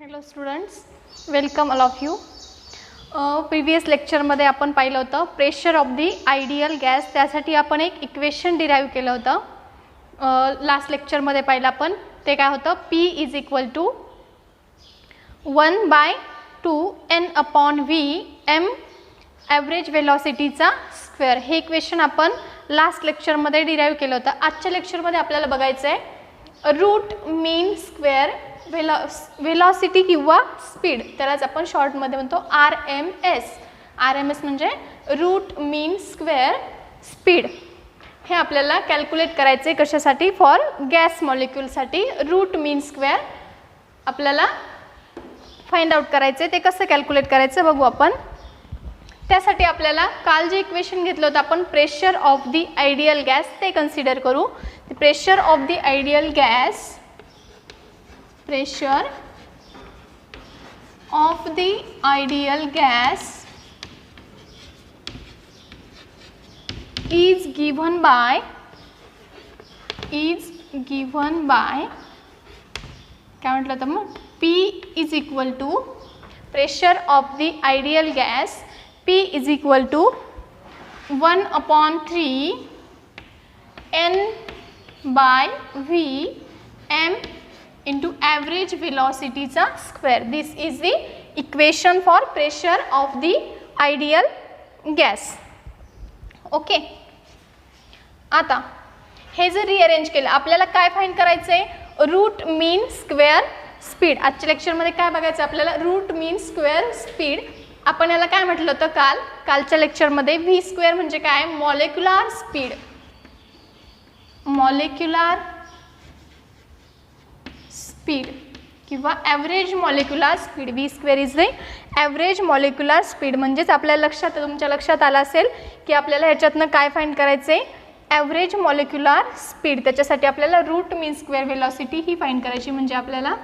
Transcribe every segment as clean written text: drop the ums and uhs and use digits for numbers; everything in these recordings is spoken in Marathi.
Hello students, welcome all of you. Previous लेक्चरमध्ये आपण पाहिलं होतं pressure of the ideal gas. त्यासाठी आपण एक इक्वेशन डिराईव्ह केलं होतं. लास्ट लेक्चरमध्ये पाहिलं आपण. ते काय होतं, P is equal to 1/2 n/v m average वेलॉसिटीचा स्क्वेअर. हे इक्वेशन आपण लास्ट लेक्चरमध्ये डिराईव्ह केलं होतं. आजच्या लेक्चरमध्ये आपल्याला बघायचं आहे रूट मीन स्क्वेअर वेलॉसिटी किंवा स्पीड. त्यालाच आपण शॉर्टमध्ये म्हणतो RMS. RMS म्हणजे रूट मीन स्क्वेअर स्पीड. हे आपल्याला कॅल्क्युलेट करायचे कशासाठी, फॉर गॅस मॉलिक्यूलसाठी. रूट मीन स्क्वेअर आपल्याला फाइंड आउट करायचे. ते कसं कॅल्क्युलेट करायचं बघू आपण. त्यासाठी आपल्याला काल जे इक्वेशन घेतलं होतं आपण pressure of the ideal gas, ते कन्सिडर करू. Pressure of the ideal gas, pressure of the ideal gas is given by काय म्हटलं तर मग P is equal to pressure of the ideal gas. P is equal to 1/3 n/v m into average velocity चा square. This is the equation for pressure of the ideal gas. Okay. आता हे जर रिअरेंज केलं आपल्याला काय फाइंड करायचं आहे, रूट मीन स्क्वेअर स्पीड. आजच्या लेक्चरमध्ये काय बघायचं आपल्याला, रूट मीन स्क्वेअर स्पीड. आपण याला काय म्हटलं होतं कालच्या लेक्चरमध्ये, व्ही स्क्वेअर म्हणजे काय, मॉलिक्युलर स्पीड. मॉलिक्युलर स्पीड किंवा average molecular speed. V square is the average molecular speed. म्हणजेच आपल्या तुमच्या लक्षात आलं असेल की आपल्याला ह्याच्यातनं काय फाइंड करायचं आहे, ॲव्हरेज मॉलिक्युलर स्पीड. त्याच्यासाठी आपल्याला रूट मीन स्क्वेअर वेलॉसिटी ही फाइंड करायची. म्हणजे आपल्याला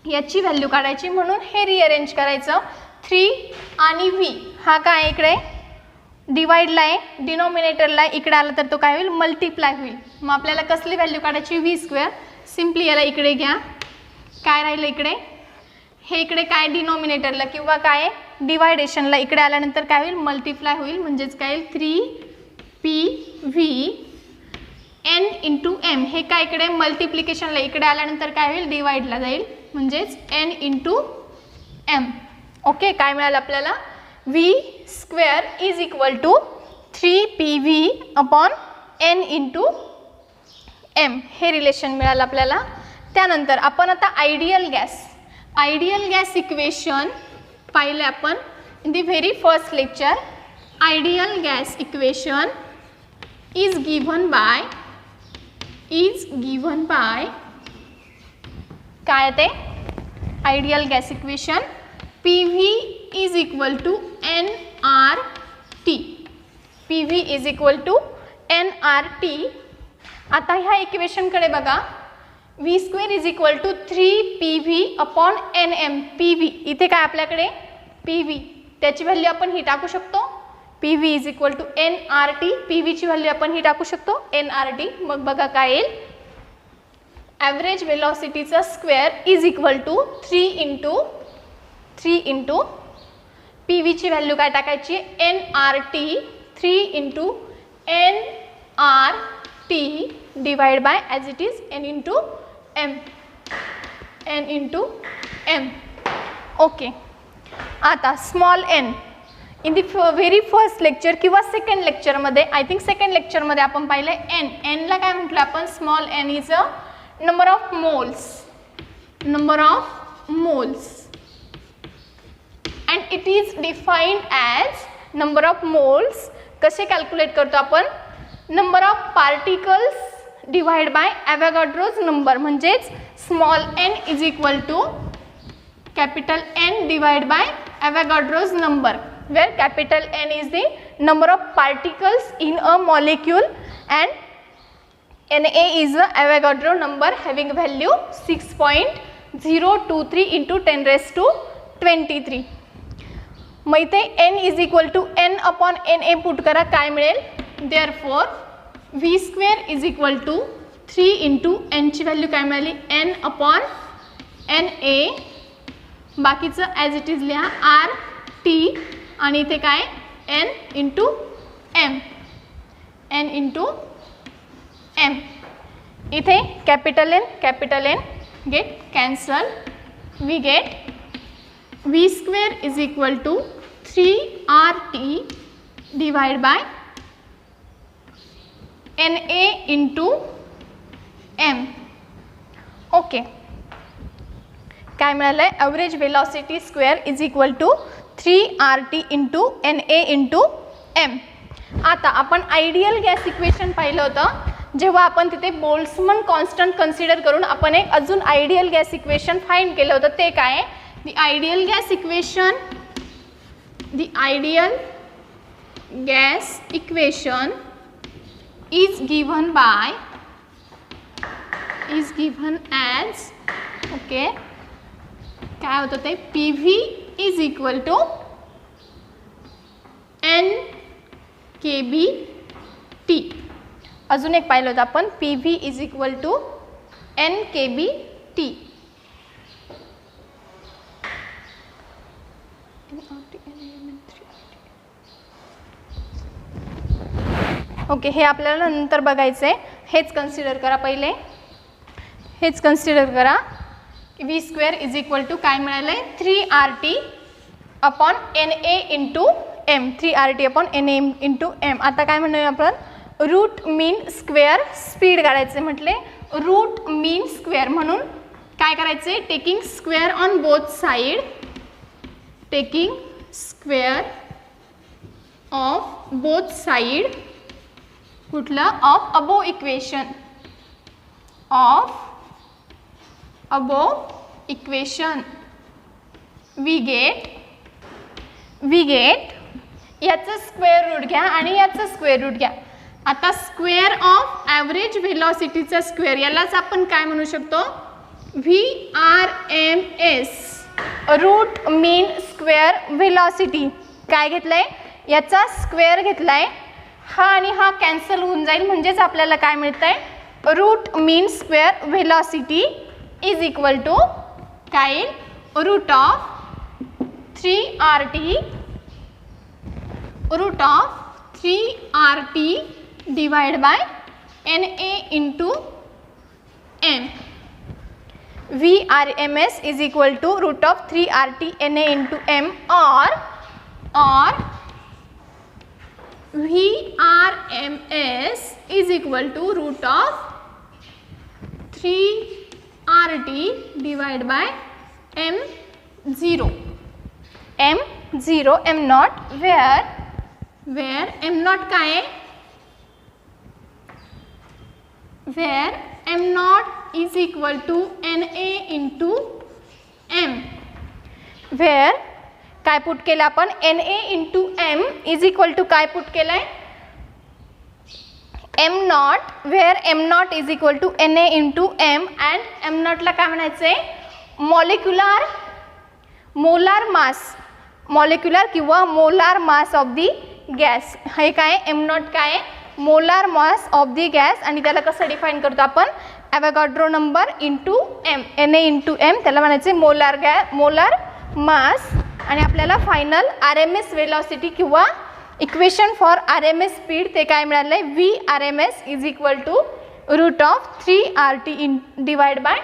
याची व्हॅल्यू काढायची. म्हणून हे रिअरेंज करायचं. 3 आणि V हा काय इकडे डिवाइडला आहे, डिनॉमिनेटरला आहे. इकडे आला तर तो काय होईल, मल्टिप्लाय होईल. मग आपल्याला कसली व्हॅल्यू काढायची, व्ही स्क्वेअर. सिम्पली याला इकडे घ्या. काय राहिलं इकडे, हे इकडे काय डिनॉमिनेटरला किंवा काय डिवायडेशनला इकडे आल्यानंतर काय होईल, मल्टिप्लाय होईल. म्हणजेच काय होईल, 3PV n इंटू एम. हे काय इकडे मल्टिप्लिकेशनला इकडे आल्यानंतर काय होईल, डिवाइडला जाईल. म्हणजेच n इंटू एम. ओके. काय मिळालं आपल्याला, V square is equal to 3PV/n into M. हे रिलेशन मिळालं आपल्याला. त्यानंतर आपण आता आयडियल गॅस इक्वेशन पाहिले आपण in the very first lecture. Ideal gas equation is given by काय ते, ideal gas equation PV is equal to nRT. PV is equal to nRT. आता ह्या इक्वेशनकडे बघा. V square is equal to 3PV/nm. PV इथे काय आपल्याकडे PV, त्याची व्हॅल्यू आपण ही टाकू शकतो. PV is equal to nRT. PV ची व्हॅल्यू आपण ही टाकू शकतो, nRT. मग बघा काय येईल, ॲव्हरेज वेलॉसिटीचा square is equal to 3 into PV ची व्हॅल्यू काय टाकायची, nRT. 3 into nRT divide by as it is n into m. Okay. आता small n in the very first lecture किंवा सेकंड लेक्चरमध्ये, आय थिंक सेकंड लेक्चरमध्ये आपण पाहिलं n ला काय म्हटलं आपण, small n is a number of moles and it is defined as number of moles. कसे कॅल्क्युलेट करतो आपण, number of particles divide by Avogadro's number. म्हणजेच small n is equal to capital N divide by Avogadro's number, where capital N is the number of particles in a molecule and Na is the Avogadro number having value 6.023 into 10⁻23. मग इथे n is equal to n/na put करा. काय मिळेल, therefore V square is equal to 3 into n ची व्हॅल्यू काय मिळाली, n/na बाकीचं ॲज इट इज लिहा आर टी आणि इथे काय N into M, N into M. इथे capital N get cancel. We get V square is equal to 3RT divide by NA into M. Okay, काय मिळालं आहे average velocity square is equal to 3RT into NA into M. आता आपण आयडियल गॅस इक्वेशन पाहिलं होतं जेव्हा आपण तिथे बोल्ट्झमन कॉन्स्टंट कन्सिडर करून आपण एक अजून आयडियल गॅस इक्वेशन फाइंड केलं होतं. ते काय the ideal gas equation, the ideal gas equation is given as okay काय होतं ते PV is equal to NKBT. अजून एक पाहिलं होतं आपण PV is equal to NKBT. Okay, हे आपल्याला नंतर बघायचं आहे. हेच कन्सिडर करा पहिले, हेच कन्सिडर करा. V square is equal to काय मिळालं आहे 3RT upon NA into M, 3RT upon NA into M. आता काय म्हणूया आपण रूट मीन स्क्वेअर स्पीड काढायचे म्हटले. रूट मीन स्क्वेअर म्हणून काय करायचे taking square on both side, taking square of both side कुठलं of above equation, of above equation we get याचं स्क्वेअर रूट घ्या आणि याचं स्क्वेअर रूट घ्या. आता स्क्वेअर ऑफ ॲव्हरेज व्हेलॉसिटीचा स्क्वेअर यालाच आपण काय म्हणू शकतो VRMS, root mean square velocity. काय घेतलंय याचा स्क्वेअर घेतलाय, हा आणि हा कॅन्सल होऊन जाईल म्हणजेच आपल्याला काय मिळतंय root mean square velocity is equal to काय root of 3RT divide by NA into M. VRMS is equal to root of 3RT NA into M और VRMS is equal to root of 3RT divided by M0. M0 M naught where M naught काय आहे where M naught is equal to NA into M, where काय पुट केलं आपण NA into M is equal to काय पुट केलं आहे M naught, where M naught is equal to NA into M and M नॉटला काय म्हणायचं आहे मोलार किंवा molar mass of the gas. हे काय एम नॉट काय आहे molar mass of the gas आणि त्याला कसं डिफाईन करतो आपण Avogadro number into M, NA into M त्याला म्हणायचे मोलार मास. आणि आपल्याला फायनल RMS वेलॉसिटी किंवा इक्वेशन फॉर RMS स्पीड ते काय मिळालं आहे VRMS is equal to root of 3RT divide by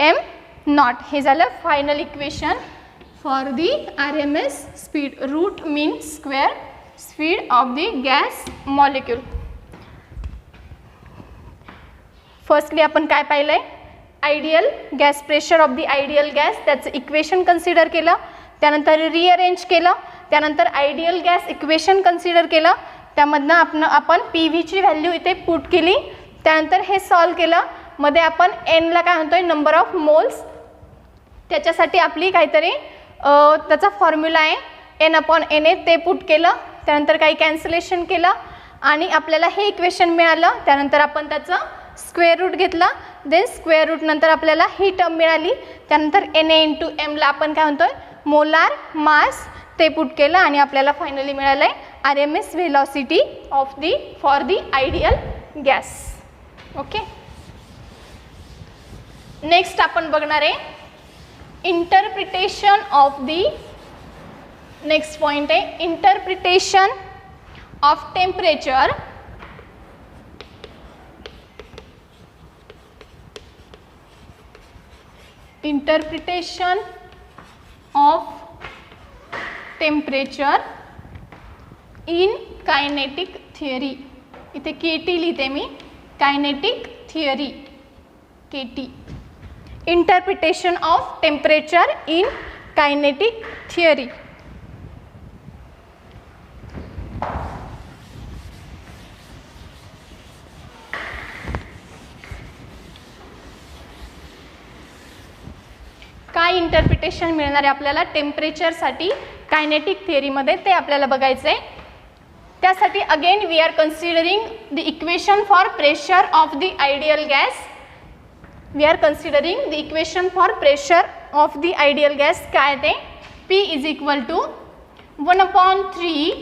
M naught. हे झालं final equation for the RMS speed, root mean square speed of the gas molecule. Firstly आपण काय पाहिलं आहे ideal gas pressure of the ideal gas त्याचं इक्वेशन कन्सिडर केलं, त्यानंतर रिअरेंज केलं, त्यानंतर आयडियल गॅस इक्वेशन कन्सिडर केलं, त्यामधनं आपण PVची व्हॅल्यू इथे पुट केली, त्यानंतर हे सॉल्व केलं. मध्ये आपण एनला काय म्हणतोय नंबर ऑफ मोल्स, त्याच्यासाठी आपली काहीतरी त्याचा फॉर्म्युला आहे N/NA ते पुट केलं, त्यानंतर काही कॅन्सलेशन केलं आणि आपल्याला हे इक्वेशन मिळालं. त्यानंतर आपण त्याचं स्क्वेअर रूट घेतला, देन स्क्वेअर रूट नंतर आपल्याला ही टर्म मिळाली. त्यानंतर NA इंटू एमला आपण काय म्हणतोय मोलार मास ते पुट केलं आणि आपल्याला फायनली मिळालं आहे RMS velocity of the for the ideal gas. Okay, next आपण बघणार आहे interpretation of the, next point आहे interpretation of temperature interpretation of temperature in kinetic theory. इथे केटी लिहिते मी, kinetic theory KT. Interpretation of temperature in kinetic theory. काय इंटरप्रिटेशन मिळणार आहे आपल्याला टेम्परेचरसाठी कायनेटिक थिअरीमध्ये ते आपल्याला बघायचं आहे. त्यासाठी again we are considering the equation for pressure of the ideal gas. We are considering the equation for pressure of the ideal gas. काय ते P is equal to 1/3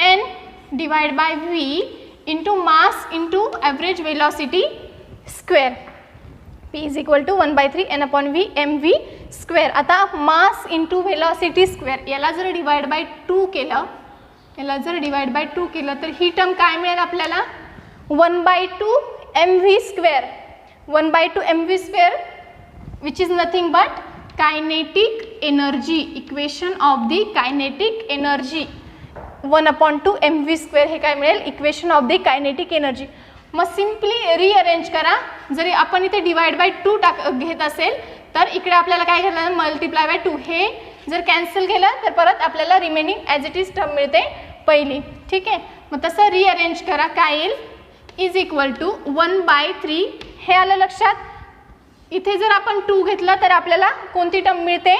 N divide by V into mass into average velocity square. P is equal to 1/3 N/V mv square. आता मास इंटू वेलॉसिटी स्क्वेअर याला जर डिवाइड बाय 2 केलं, याला जर डिवाइड बाय 2 केलं तर ही टर्म काय मिळेल आपल्याला 1/2 mv square. 1/2 mv square which is nothing but kinetic energy. Equation of the kinetic energy 1/2 mv square हे काय मिळेल equation of the kinetic energy. मग सिम्पली रिअरेंज करा. जरी आपण इथे डिवाइड बाय 2 घेत असेल तर इकडे आपल्याला काय घ्यायला मल्टिप्लाय बाय 2. हे जर कॅन्सल केलं तर परत आपल्याला remaining as it is term मिळते पहिली. ठीक आहे, मग तसं रिअरेंज करा. काय येईल इज इक्वल टू 1/3. हे आलं लक्षात. इथे जर आपण 2 घेतलं तर आपल्याला कोणती टर्म मिळते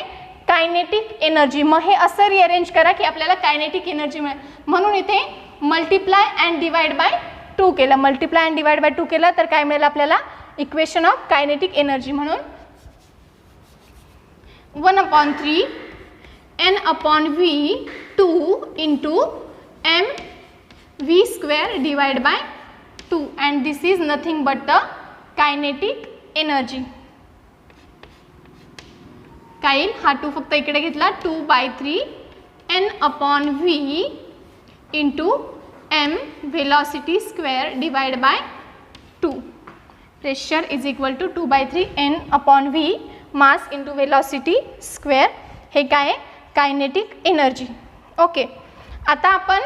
कायनेटिक एनर्जी. मग हे असं रिअरेंज करा की आपल्याला कायनेटिक एनर्जी मिळेल. म्हणून इथे मल्टिप्लाय अँड डिवाइड बाय 2 केलं. मल्टिप्लाय अँड डिवाइड बाय 2 केलं तर काय मिळेल आपल्याला इक्वेशन ऑफ कायनेटिक एनर्जी. म्हणून 1/3 N/V 2 into mv square divide by 2 and this is nothing but the kinetic energy. काय येईल हा 2 फक्त इकडे घेतला 2/3 N/V into m velocity square divided by 2. Pressure is equal to 2/3 N/V mass into velocity square. हे काय आहे कायनेटिक एनर्जी. ओके, आता आपण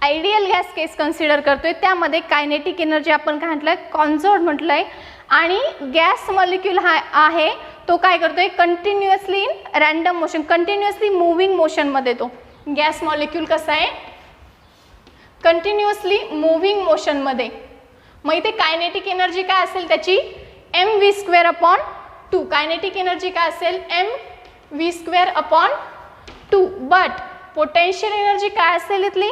आयडियल गॅस केस कन्सिडर करतोय. त्यामध्ये कायनेटिक एनर्जी आपण काय म्हटलंय कॉन्झर्व्ड म्हटलंय. आणि गॅस मॉलिक्यूल हा आहे तो काय करतोय continuously in random motion, continuously moving मोशनमध्ये. तो गॅस मॉलिक्यूल कसा आहे कंटिन्युअसली मूव्हिंग मोशनमध्ये. मग इथे कायनेटिक एनर्जी काय असेल त्याची mv square upon 2. Kinetic energy काय असेल mv square upon 2. But potential energy काय असेल इथली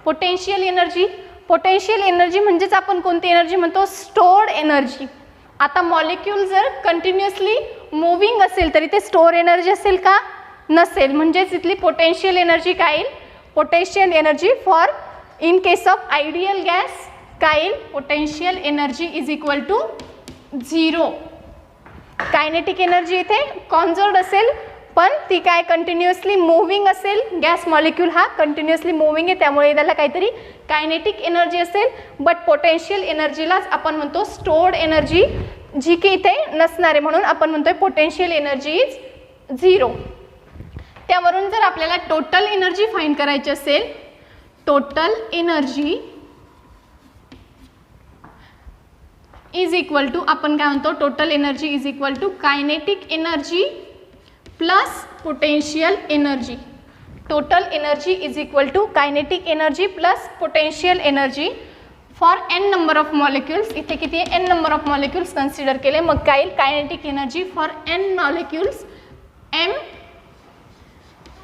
पोटेन्शियल एनर्जी. पोटेन्शियल एनर्जी म्हणजेच आपण कोणती एनर्जी म्हणतो स्टोर्ड एनर्जी. आता मॉलिक्यूल जर कंटिन्युअसली मूव्हिंग असेल तर इथे स्टोर एनर्जी असेल का नसेल. म्हणजेच इथली पोटेन्शियल एनर्जी काय येईल potential energy for in case of ideal gas काय येईल potential energy is equal to 0. Kinetic energy इथे कॉन्झर्व्ड असेल पण ती काय कंटिन्युअसली मूव्हिंग असेल. गॅस मॉलिक्यूल हा कंटिन्युअसली मूव्हिंग आहे त्यामुळे त्याला काहीतरी कायनेटिक एनर्जी असेल. बट पोटेन्शियल एनर्जीलाच आपण म्हणतो स्टोर्ड एनर्जी जी की इथे नसणार आहे. म्हणून आपण म्हणतोय पोटेन्शियल एनर्जी इज 0. त्यावरून जर आपल्याला टोटल एनर्जी फाइंड करायची असेल total energy is equal to आपण काय म्हणतो total energy is equal to kinetic energy plus potential energy. Total energy is equal to kinetic energy plus potential energy for n number of molecules. इथे किती आहे n number of molecules consider केले. मग काय येईल kinetic energy for n molecules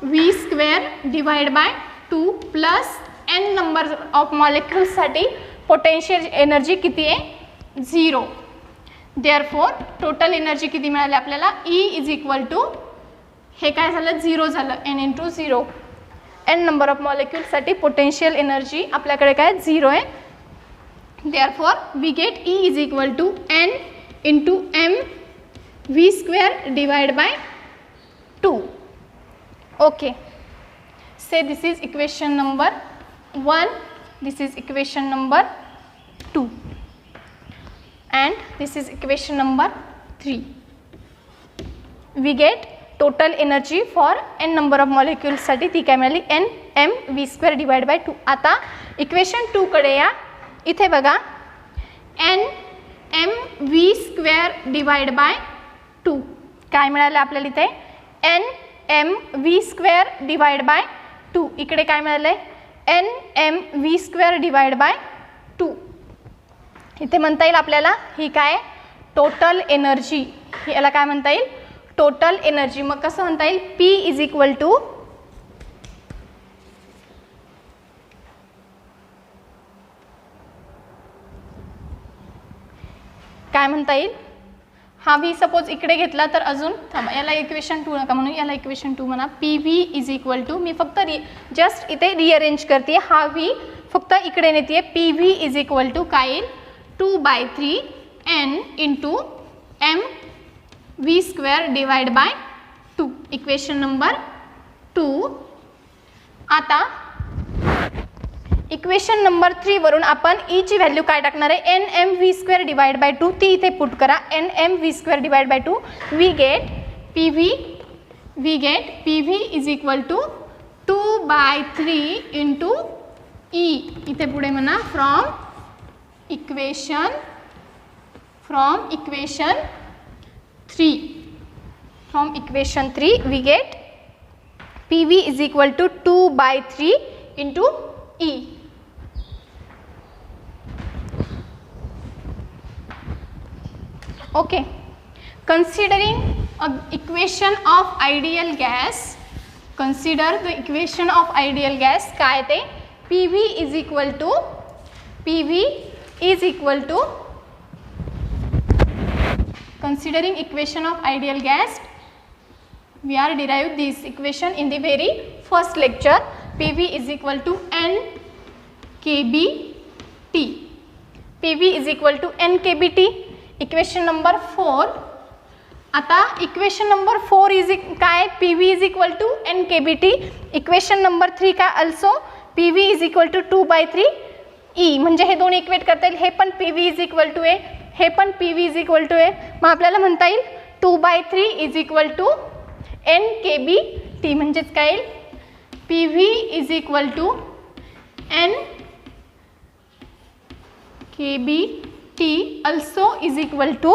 mv square divide by 2 plus n number of मॉलिक्युल्ससाठी पोटेन्शियल एनर्जी किती आहे 0. देअरफॉर टोटल एनर्जी किती मिळाली आपल्याला E इज इक्वल टू हे काय झालं 0 झालं n into 0. n number of मॉलिक्युल्ससाठी पोटेन्शियल एनर्जी आपल्याकडे काय 0 आहे. Therefore we get E is equal to n into m v square divided by 2. Okay, say this is equation number 1, this is equation number 2 and this is equation number 3. We get total energy for n number of molecules साठी ती काय मिळाली n m v square divided by 2. आता इक्वेशन 2 कडे या. इथे बघा n m v square divided by 2 काय मिळालं आपल्याला इथे n m v square divided by 2. इकडे काय मिळालंय n m v square divided by 2. इथे म्हणता येईल आपल्याला ही काय टोटल एनर्जी, याला काय म्हणता येईल टोटल एनर्जी. मग कसं म्हणता येईल P इज इक्वल टू काय म्हणता येईल, हा व्ही सपोज इकडे घेतला तर अजून थांबा, याला इक्वेशन 2 नका म्हणून याला इक्वेशन 2 म्हणा. P V is equal to, मी फक्त जस्ट इथे रिअरेंज करते, हा व्ही फक्त इकडे नेते. P V is equal to काय येईल 2/3 n into m v square divide by 2. Equation number 2. आता इक्वेशन नंबर 3 वरून आपण ई ची व्हॅल्यू काय टाकणार आहे n m v square divide by 2. ती इथे पुट करा n m v square divide by 2. We get P V is equal to 2/3 into E. इथे पुढे म्हणा from equation 3 we get PV is equal to 2/3 into E. Okay, considering an equation of ideal gas, consider the equation of ideal gas काय ते PV is equal to considering equation of ideal gas, we are derived this equation in the very first lecture. PV is equal to n kBT. PV is equal to n kBT. Equation number 4. आता इक्वेशन नंबर 4 इज काय PV is equal to n kBT. Equation number 3 काय also PV is equal to 2/3 E. म्हणजे हे दोन इक्वेट करता येईल, हे पण PV is equal to A, हे पण PV is equal to A. मग आपल्याला म्हणता येईल 2/3 is equal to n kBT. म्हणजेच काय येईल PV is equal to n kBT also is equal to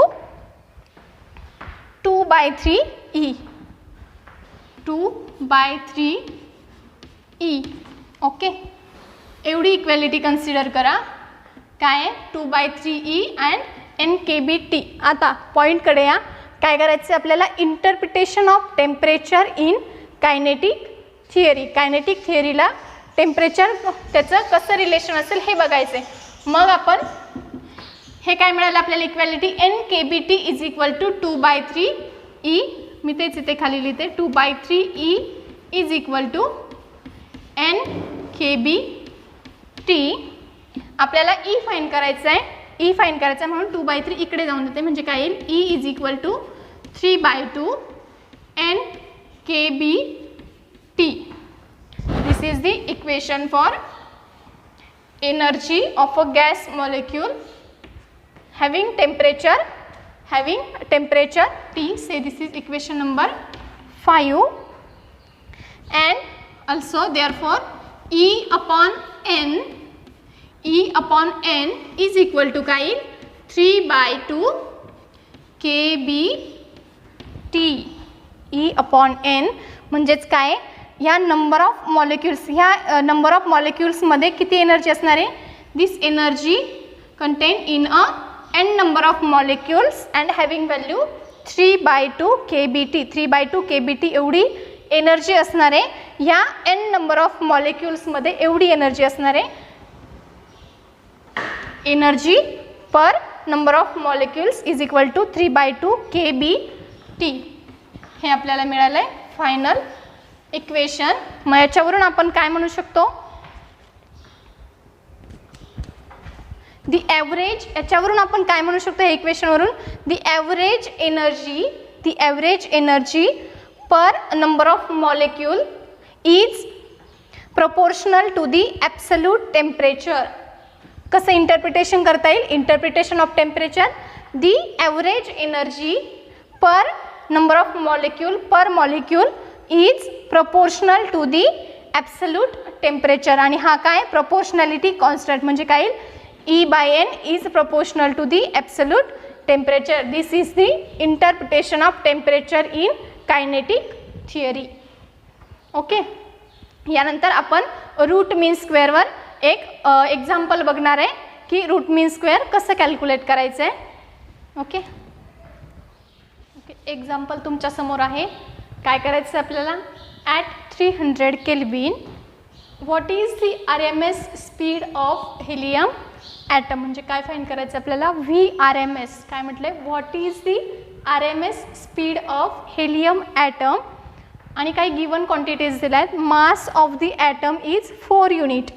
2/3 E. 2/3 E. Okay, एवढी इक्वॅलिटी कन्सिडर करा. काय आहे 2/3 E अँड n kBT. आता पॉईंटकडे या. काय करायचं आपल्याला interpretation of temperature in kinetic theory. Kinetic थिअरीला टेम्परेचर त्याचं कसं रिलेशन असेल हे बघायचं आहे. मग आपण हे काय मिळालं आपल्याला equality n kBT is equal to 2/3 E. मी तेच इथे खाली लिहिते 2/3 E is equal to n kBT. आपल्याला E फाइंड करायचं आहे. E फाइंड करायचं आहे म्हणून 2/3 इकडे जाऊन देते. म्हणजे काय येईल E is equal to 3/2 n kBT. This is the equation for energy of a gas molecule having temperature T. Say this is equation number 5 and also therefore E upon n is equal to काय 3/2 kBT. E upon n म्हणजेच काय या नंबर ऑफ मॉलिक्युल्स, ह्या नंबर ऑफ मॉलिक्युल्समध्ये किती एनर्जी असणार आहे. दिस energy contained in a n number of molecules and having value 3/2 kBT. 3/2 kBT एवढी एनर्जी असणार आहे. या n नंबर ऑफ मॉलिक्युल्समध्ये एवढी एनर्जी असणार आहे. Energy per number of molecules is equal to 3/2 kBT. हे आपल्याला मिळालं आहे फायनल इक्वेशन. मग याच्यावरून आपण काय म्हणू शकतो दी ॲव्हरेज, याच्यावरून आपण काय म्हणू शकतो हे इक्वेशनवरून the average energy the average energy per number of molecule is proportional to the absolute temperature. कसं इंटरप्रिटेशन करता येईल? Interpretation of temperature, the average energy per number of molecule per molecule is proportional to the absolute temperature. आणि हा काय? proportionality constant म्हणजे काय येईल? E by n is proportional to the absolute temperature. This is the interpretation of temperature in kinetic theory. Okay, यानंतर आपण रूट मीन स्क्वेअरवर एक एक्झाम्पल बघणार आहे की रूट मीन स्क्वेअर कसं कॅल्क्युलेट करायचं आहे. ओके ओके, एक्झाम्पल तुमच्या समोर आहे. काय करायचं आहे आपल्याला? At 300 kelvin what is the RMS speed of helium atom. म्हणजे काय फाईंड करायचं आपल्याला? VRMS. काय म्हटलंय? What is the RMS speed of helium atom. आणि काही गिवन क्वांटिटीज दिल्या आहेत. Mass of the atom is 4 unit.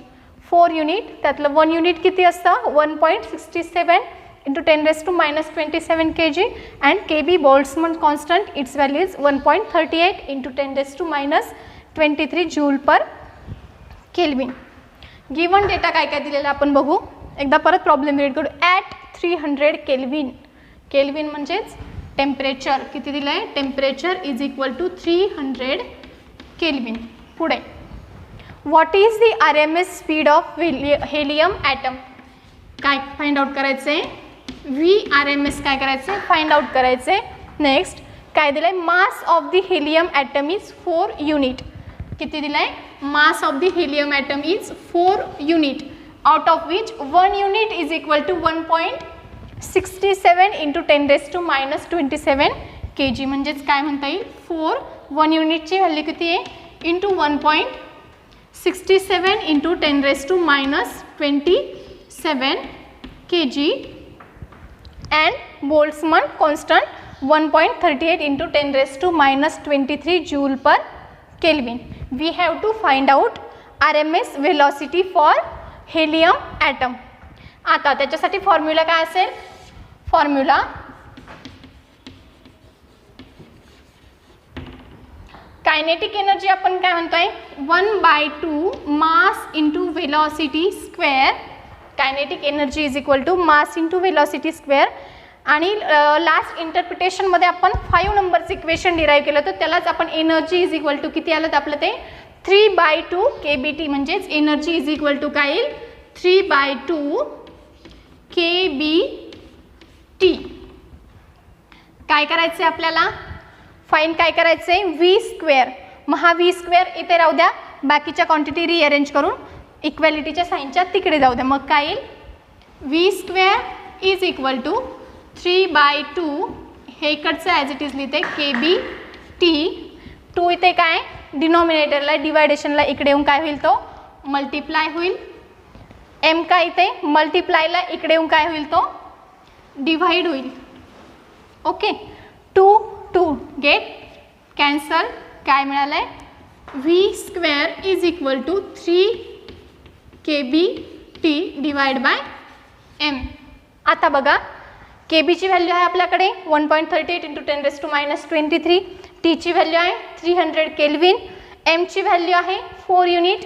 4 unit, त्यातलं 1 युनिट किती असतं? 1.67 into 10⁻⁻27 kg and KB Boltzmann constant its value is 1.38 into 10⁻23 joule per kelvin. Given data काय काय दिलेला आपण बघू. एकदा परत प्रॉब्लेम रीड करू. At 300 kelvin. केल्विन म्हणजेच टेम्परेचर. किती दिलं आहे? Temperature is equal to 300 kelvin. पुढे what is the RMS speed of helium atom. काय फाइंड आउट करायचं आहे? VRMS काय करायचं आहे? फाइंड आउट करायचं आहे. नेक्स्ट काय दिलं आहे? Mass of the helium atom is 4 unit. किती दिलं आहे? Mass of the helium atom is 4 unit, out of which 1 unit is equal to 1.67 into 10⁻⁻27 kg. म्हणजेच काय म्हणता येईल? 4, 1 युनिटची व्हॅल्यू किती आहे? Into 1.67 into 10⁻⁻27 kg and Boltzmann constant 1.38 into 10⁻⁻23 joule per Kelvin. We have to find out RMS velocity for helium atom. आता त्याच्यासाठी फॉर्म्युला काय असेल? फॉर्म्युला कायनेटिक एनर्जी आपण काय म्हणतोय? 1/2 mass into velocity square. Kinetic energy is equal to mass into velocity square. आणि लास्ट इंटरप्रिटेशनमध्ये आपण 5 नंबरचं इक्वेशन डिराईव्ह केलं, तर त्यालाच आपण एनर्जी इज इक्वल टू किती आलं तर आपलं ते 3/2 kBT. म्हणजेच एनर्जी इज इक्वल टू काय येईल? 3/2 kBT. काय करायचं आहे आपल्याला? फाईन काय करायचं आहे? V square. मग हा V स्क्वेअर इथे राहू द्या, बाकीच्या क्वांटिटी रिअरेंज करून इक्वॅलिटीच्या साईनच्या तिकडे जाऊ द्या. मग काय येईल? V square is equal to 3/2 हे इकडचं ॲज इट इज लिहिते kBT. 2 इथे काय डिनॉमिनेटरला डिवायडेशनला इकडे येऊन काय होईल? तो मल्टिप्लाय होईल. M काय इथे मल्टिप्लायला इकडे येऊन काय होईल? तो डिव्हाइड होईल. Okay, 2 get cancel. काय मिळालं आहे? V square is equal to 3 kBT divide by M. आता बघा kBची व्हॅल्यू आहे आपल्याकडे 1.38 इंटू 10⁻⁻23. टीची व्हॅल्यू आहे 300 केल्विन. एमची व्हॅल्यू आहे 4 युनिट.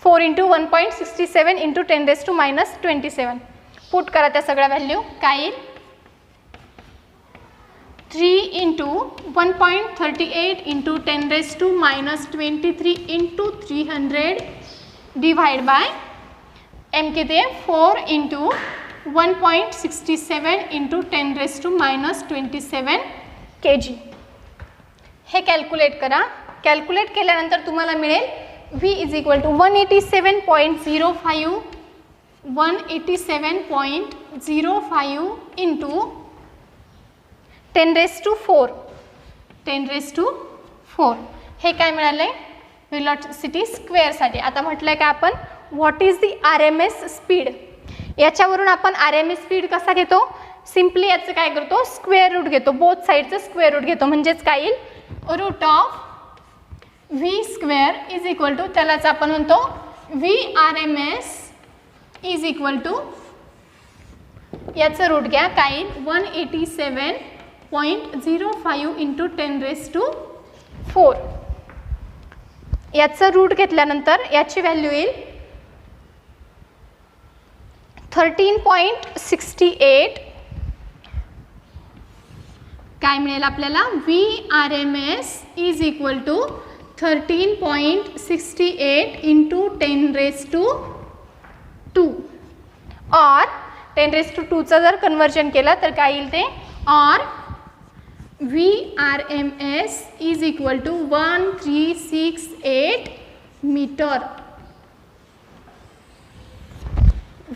4 into 1.67 into 10⁻⁻27. पुट करा त्या सगळ्या व्हॅल्यू. काय येईल? 3 into 1.38 into 10⁻⁻23 into 300 divide by M किती आहे? 4 इंटू 1.67 इंटू 10⁻⁻27 kg. हे कॅल्क्युलेट करा. कॅल्क्युलेट केल्यानंतर तुम्हाला मिळेल V is equal to 187.05 into 10⁴. हे काय मिळालं आहे? वेलॉसिटी स्क्वेअरसाठी. आता म्हटलं आहे का आपण what is the RMS speed. याच्यावरून आपण RMS स्पीड कसा घेतो? सिम्पली याचं काय करतो? स्क्वेअर रूट घेतो. बोथ साईडचं स्क्वेअर रूट घेतो. म्हणजेच काय येईल? Root of V square is equal to, त्यालाच आपण म्हणतो VRMS इज इक्वल टू याचं रूट घ्या. काय येईल? 0.05 इंटू 10⁴. याचं रूट घेतल्यानंतर याची व्हॅल्यू येईल 13.68. काय मिळेल आपल्याला? VRMS is equal to 13.68 into 10⁻². और 10⁻² जर कन्वर्जन केलं तर काय येईल ते? और VRMS is equal to 1368 metre.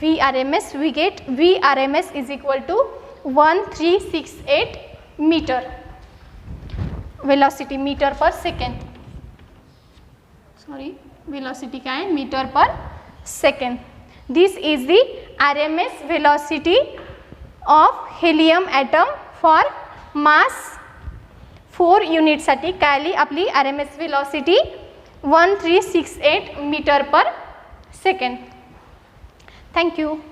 VRMS, we get VRMS is equal to 1368 meter. Velocity meter per second. Sorry, velocity काय आहे? Meter per second. This is the RMS velocity of helium atom for mass 4 unit साठी काय आली आपली RMS velocity 1368 meter per second. Thank you.